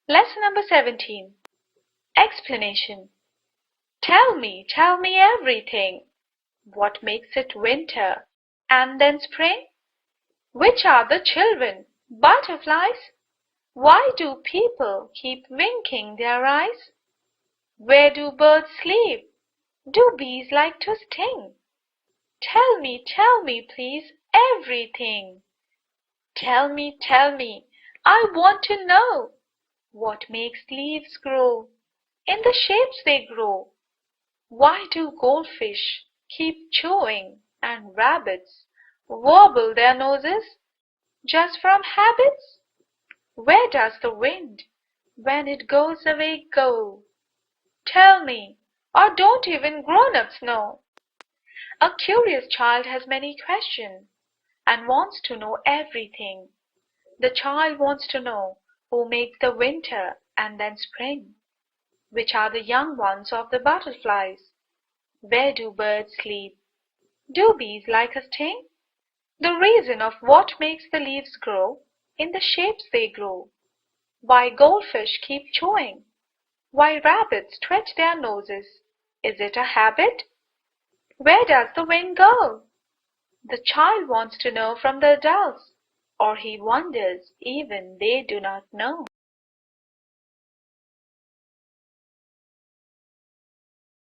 Lesson number 17. Explanation. Tell me everything. What makes it winter and then spring? Which are the children? Butterflies? Why do people keep winking their eyes? Where do birds sleep? Do bees like to sting? Tell me please everything. Tell me, I want to know. What makes leaves grow in the shapes they grow? Why do goldfish keep chewing and rabbits wobble their noses just from habits? Where does the wind when it goes away go? Tell me, or don't even grown-ups know? A curious child has many questions and wants to know everything. The child wants to know who makes the winter and then spring. Which are the young ones of the butterflies? Where do birds sleep? Do bees like a sting? The reason of what makes the leaves grow in the shapes they grow. Why goldfish keep chewing? Why rabbits twitch their noses? Is it a habit? Where does the wind go? The child wants to know from the adults, or he wonders even they do not know.